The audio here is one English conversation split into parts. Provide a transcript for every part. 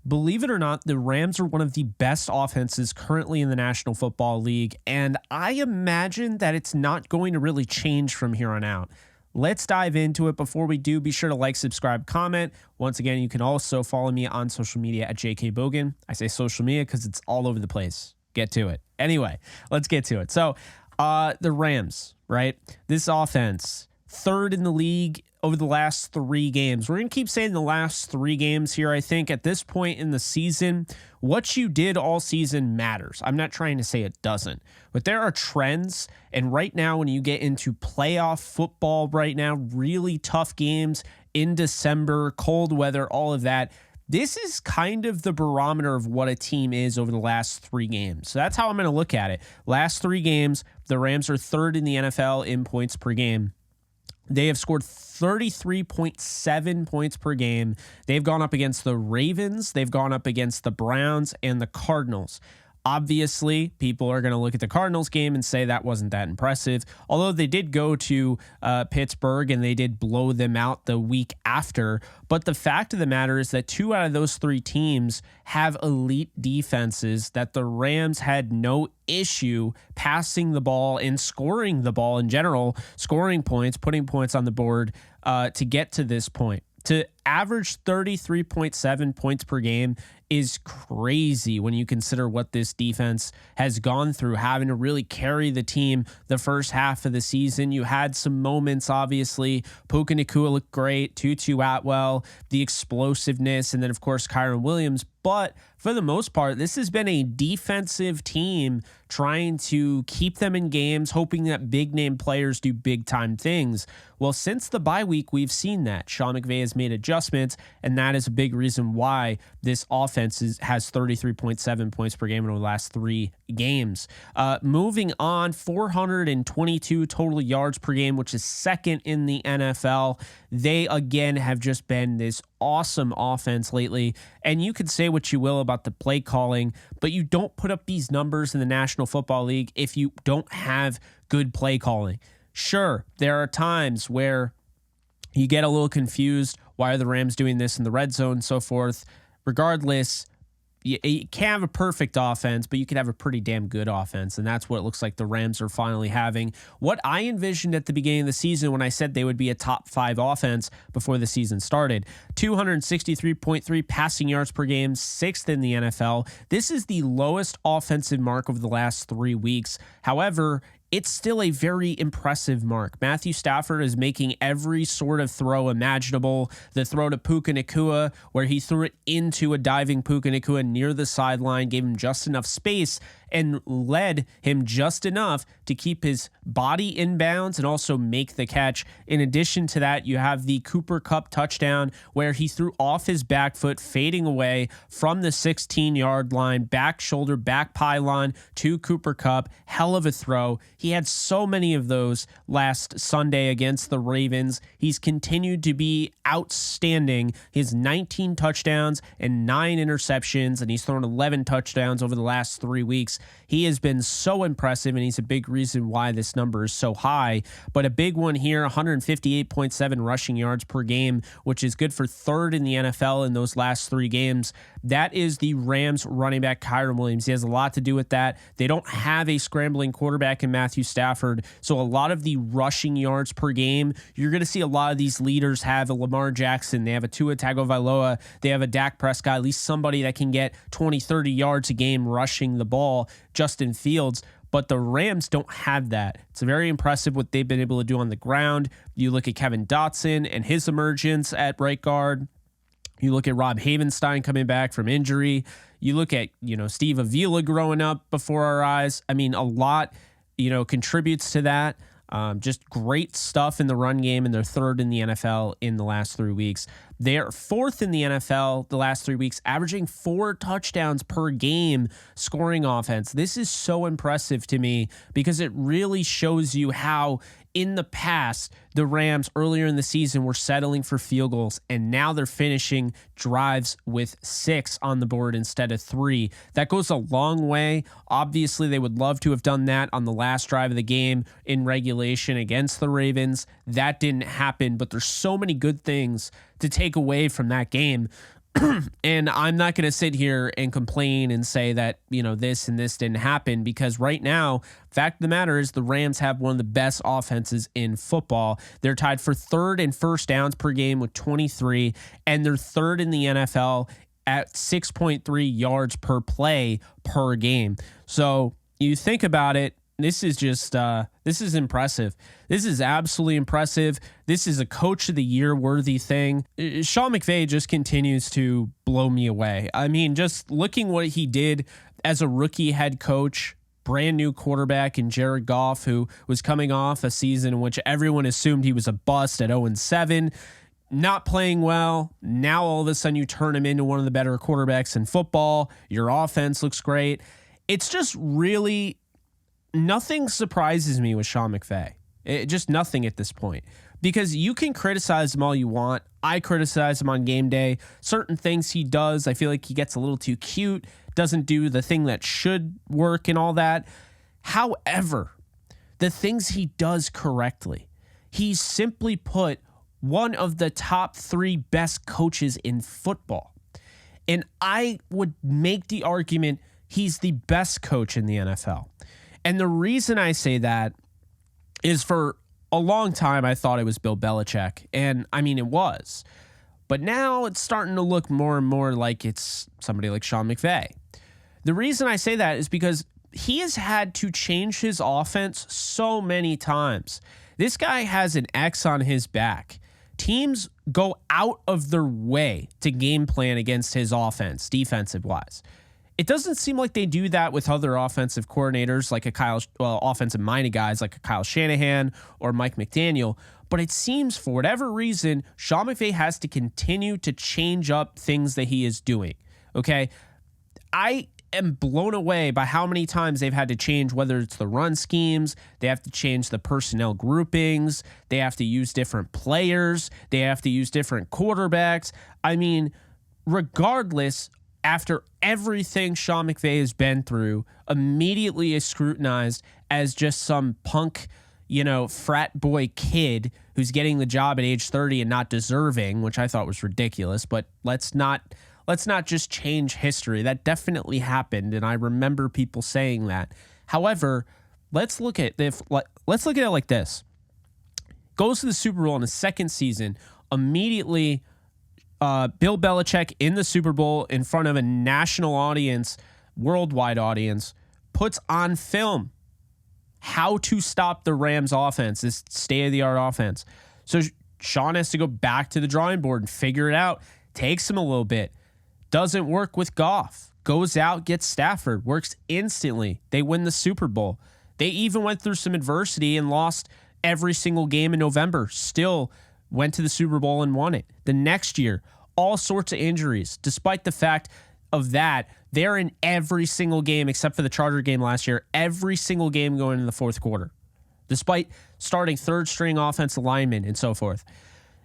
Believe it or not, the Rams are one of the best offenses currently in the National Football League, and I imagine that it's not going to really change from here on out. Let's dive into it. Before we do, be sure to like, subscribe, comment. Once again, you can also follow me on social media at JKBogan. I say social media because it's all over the place. Get to it. Anyway, let's get to it. So, the Rams, right? This offense, third in the league over the last 3 games. We're going to keep saying the last 3 games here. I think at this point in the season, what you did all season matters. I'm not trying to say it doesn't, but there are trends. And right now, when you get into playoff football right now, really tough games in December, cold weather, all of that, this is kind of the barometer of what a team is over the last 3 games. So that's how I'm going to look at it. Last 3 games, the Rams are third in the NFL in points per game. They have scored 33.7 points per game. They've gone up against the Ravens. They've gone up against the Browns and the Cardinals. Obviously, people are going to look at the Cardinals game and say that wasn't that impressive, although they did go to Pittsburgh and they did blow them out the week after. But the fact of the matter is that 2 out of those 3 teams have elite defenses that the Rams had no issue passing the ball and scoring the ball in general, scoring points, putting points on the board to get to this point. To average 33.7 points per game is crazy when you consider what this defense has gone through, having to really carry the team the first half of the season. You had some moments, obviously. Puka Nacua looked great, Tutu Atwell, the explosiveness, and then, of course, Kyron Williams. But for the most part, this has been a defensive team trying to keep them in games, hoping that big-name players do big-time things. Well, since the bye week, we've seen that. Sean McVay has made adjustments, and that is a big reason why this offense has 33.7 points per game in the last 3 games. Moving on, 422 total yards per game, which is second in the NFL. They, again, have just been this awesome offense lately. And you could say what you will about the play calling, but you don't put up these numbers in the National Football League if you don't have good play calling. Sure, there are times where you get a little confused. Why are the Rams doing this in the red zone and so forth? Regardless, you can't have a perfect offense, but you can have a pretty damn good offense, and that's what it looks like the Rams are finally having. What I envisioned at the beginning of the season when I said they would be a top 5 offense before the season started. 263.3 passing yards per game, 6th in the NFL. This is the lowest offensive mark of the last 3 weeks. However, it's still a very impressive mark. Matthew Stafford is making every sort of throw imaginable. The throw to Puka Nacua, where he threw it into a diving Puka Nacua near the sideline, gave him just enough space and led him just enough to keep his body in bounds and also make the catch. In addition to that, you have the Cooper Kupp touchdown where he threw off his back foot, fading away from the 16-yard line, back shoulder, back pylon to Cooper Kupp. Hell of a throw. He had so many of those last Sunday against the Ravens. He's continued to be outstanding. He has 19 touchdowns and 9 interceptions, and he's thrown 11 touchdowns over the last 3 weeks. He has been so impressive, and he's a big reason why this number is so high. But a big one here, 158.7 rushing yards per game, which is good for 3rd in the NFL in those last 3 games. That is the Rams running back, Kyron Williams. He has a lot to do with that. They don't have a scrambling quarterback in Matthew Stafford, so a lot of the rushing yards per game, you're going to see a lot of these leaders have a Lamar Jackson. They have a Tua Tagovailoa. They have a Dak Prescott, at least somebody that can get 20, 30 yards a game rushing the ball, Justin Fields. But the Rams don't have that. It's very impressive what they've been able to do on the ground. You look at Kevin Dotson and his emergence at right guard. You look at Rob Havenstein coming back from injury. You look at, Steve Avila growing up before our eyes. I mean, a lot, contributes to that. Just great stuff in the run game, and they're 3rd in the NFL in the last 3 weeks. They're 4th in the NFL the last 3 weeks, averaging 4 touchdowns per game scoring offense. This is so impressive to me because it really shows you how in the past, the Rams earlier in the season were settling for field goals, and now they're finishing drives with 6 on the board instead of 3. That goes a long way. Obviously, they would love to have done that on the last drive of the game in regulation against the Ravens. That didn't happen, but there's so many good things to take away from that game. And I'm not going to sit here and complain and say that, this and this didn't happen, because right now, fact of the matter is the Rams have one of the best offenses in football. They're tied for third in first downs per game with 23, and they're third in the NFL at 6.3 yards per play per game. So you think about it, this is just, this is impressive. This is absolutely impressive. This is a coach of the year worthy thing. Sean McVay just continues to blow me away. I mean, just looking what he did as a rookie head coach, brand new quarterback in Jared Goff, who was coming off a season in which everyone assumed he was a bust at 0-7, not playing well. Now all of a sudden you turn him into one of the better quarterbacks in football. Your offense looks great. It's just really, nothing surprises me with Sean McVay. Just nothing at this point. Because you can criticize him all you want. I criticize him on game day. Certain things he does, I feel like he gets a little too cute, doesn't do the thing that should work and all that. However, the things he does correctly, he's simply put one of the top 3 best coaches in football. And I would make the argument he's the best coach in the NFL. And the reason I say that is, for a long time, I thought it was Bill Belichick. And I mean, it was. But now it's starting to look more and more like it's somebody like Sean McVay. The reason I say that is because he has had to change his offense so many times. This guy has an X on his back. Teams go out of their way to game plan against his offense, defensive-wise. It doesn't seem like they do that with other offensive coordinators, like offensive-minded guys like a Kyle Shanahan or Mike McDaniel. But it seems, for whatever reason, Sean McVay has to continue to change up things that he is doing. Okay? I am blown away by how many times they've had to change, whether it's the run schemes, they have to change the personnel groupings, they have to use different players, they have to use different quarterbacks. I mean, regardless, after everything Sean McVay has been through, immediately is scrutinized as just some punk, frat boy kid who's getting the job at age 30 and not deserving, which I thought was ridiculous. But let's not just change history. That definitely happened, and I remember people saying that. However, let's look at it like this. Goes to the Super Bowl in the second season, immediately Bill Belichick in the Super Bowl in front of a national audience, worldwide audience, puts on film how to stop the Rams offense, this state-of-the-art offense. So Sean has to go back to the drawing board and figure it out. Takes him a little bit. Doesn't work with Goff. Goes out, gets Stafford. Works instantly. They win the Super Bowl. They even went through some adversity and lost every single game in November. Still went to the Super Bowl and won it. The next year, all sorts of injuries. Despite the fact of that, they're in every single game except for the Charger game last year, every single game going into the fourth quarter, despite starting third-string offensive linemen and so forth.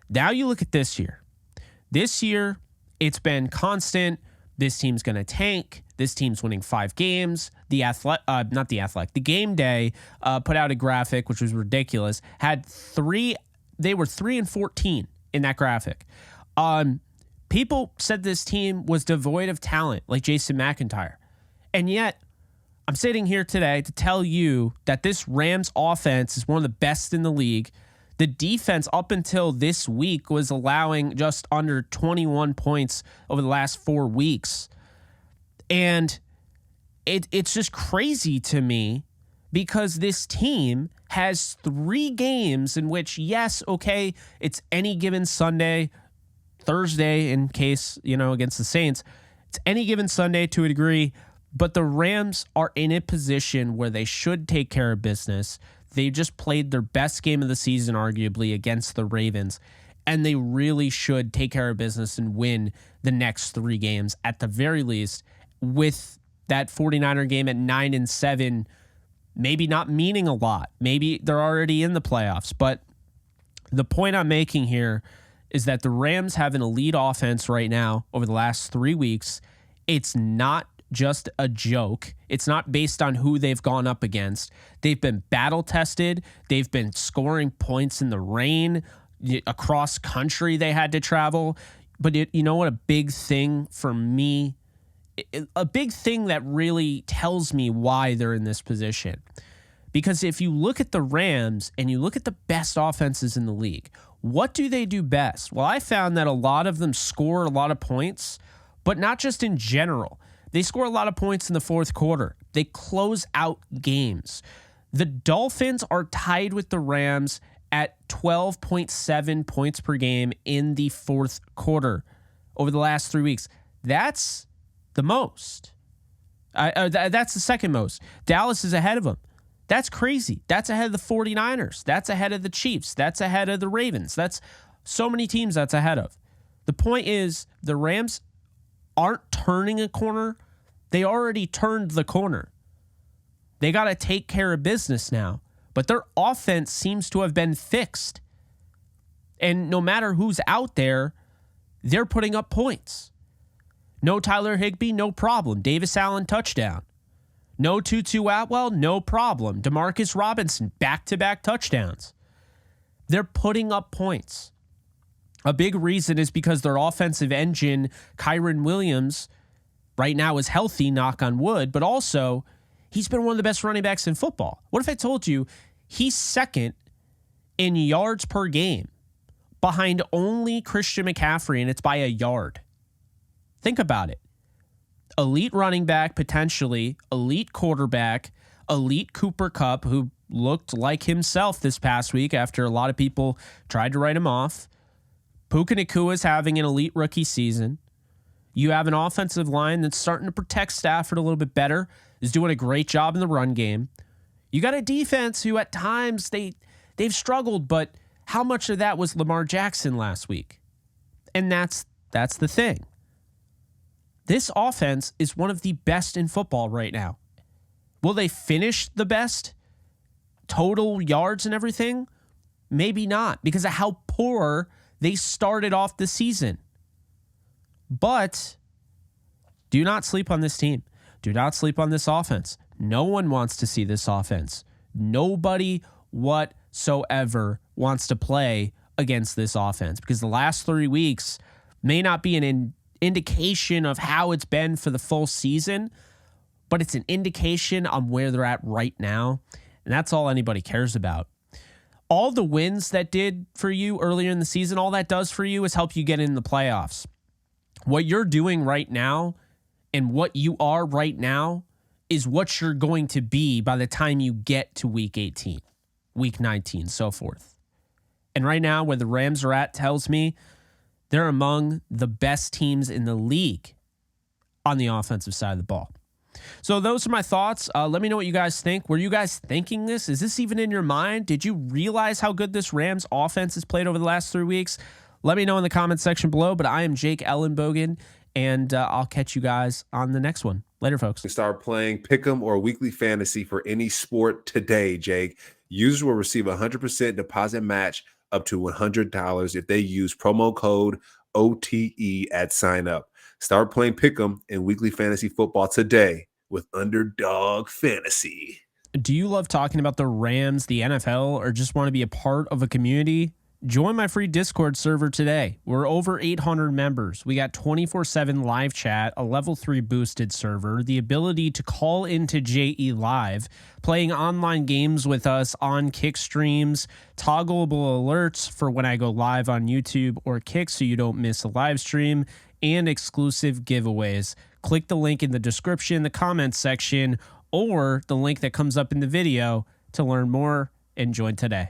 Now you look at this year. This year, it's been constant. This team's going to tank. This team's winning 5 games. The Game Day put out a graphic, which was ridiculous. They were 3-14 in that graphic. People said this team was devoid of talent, like Jason McIntyre. And yet, I'm sitting here today to tell you that this Rams offense is one of the best in the league. The defense up until this week was allowing just under 21 points over the last 4 weeks. And it's just crazy to me because this team has 3 games in which, yes, okay, it's any given Sunday, Thursday in case, against the Saints. It's any given Sunday to a degree, but the Rams are in a position where they should take care of business. They just played their best game of the season, arguably, against the Ravens, and they really should take care of business and win the next 3 games at the very least, with that 49er game at 9-7 maybe not meaning a lot. Maybe they're already in the playoffs, but the point I'm making here is that the Rams have an elite offense right now over the last 3 weeks. It's not just a joke. It's not based on who they've gone up against. They've been battle tested. They've been scoring points in the rain. Across country they had to travel. But you know what? A big thing for me, a big thing that really tells me why they're in this position. Because if you look at the Rams and you look at the best offenses in the league, what do they do best? Well, I found that a lot of them score a lot of points, but not just in general. They score a lot of points in the fourth quarter. They close out games. The Dolphins are tied with the Rams at 12.7 points per game in the fourth quarter over the last 3 weeks. That's the most. That's the second most. Dallas is ahead of them. That's crazy. That's ahead of the 49ers. That's ahead of the Chiefs. That's ahead of the Ravens. That's so many teams that's ahead of. The point is, the Rams aren't turning a corner. They already turned the corner. They got to take care of business now. But their offense seems to have been fixed. And no matter who's out there, they're putting up points. No Tyler Higbee, no problem. Davis Allen, touchdown. No Tutu Atwell, no problem. Demarcus Robinson, back-to-back touchdowns. They're putting up points. A big reason is because their offensive engine, Kyron Williams, right now is healthy, knock on wood, but also he's been one of the best running backs in football. What if I told you he's second in yards per game behind only Christian McCaffrey, and it's by a yard? Think about it. Elite running back, potentially, elite quarterback, elite Cooper Kupp, who looked like himself this past week after a lot of people tried to write him off. Puka Nakua's having an elite rookie season. You have an offensive line that's starting to protect Stafford a little bit better, is doing a great job in the run game. You got a defense who at times they've struggled, but how much of that was Lamar Jackson last week? And that's the thing. This offense is one of the best in football right now. Will they finish the best? Total yards and everything? Maybe not, because of how poor they started off the season. But do not sleep on this team. Do not sleep on this offense. No one wants to see this offense. Nobody whatsoever wants to play against this offense, because the last 3 weeks may not be an indication of how it's been for the full season, but it's an indication on where they're at right now. And that's all anybody cares about. All the wins that did for you earlier in the season, all that does for you is help you get in the playoffs. What you're doing right now and what you are right now is what you're going to be by the time you get to week 18, week 19, so forth. And right now, where the Rams are at tells me they're among the best teams in the league on the offensive side of the ball. So those are my thoughts. Let me know what you guys think. Were you guys thinking this? Is this even in your mind? Did you realize how good this Rams offense has played over the last 3 weeks? Let me know in the comment section below. But I am Jake Ellenbogen, and I'll catch you guys on the next one. Later, folks. Start playing Pick'em or Weekly Fantasy for any sport today, Jake. Users will receive a 100% deposit match up to $100 if they use promo code OTE at sign up. Start playing Pick'em and Weekly Fantasy Football today with Underdog Fantasy. Do you love talking about the Rams, the NFL, or just want to be a part of a community? Join my free Discord server today. We're over 800 members. We got 24/7 live chat, a level 3 boosted server, the ability to call into JE Live, playing online games with us on Kick streams, toggleable alerts for when I go live on YouTube or Kick so you don't miss a live stream, and exclusive giveaways. Click the link in the description, the comments section, or the link that comes up in the video to learn more and join today.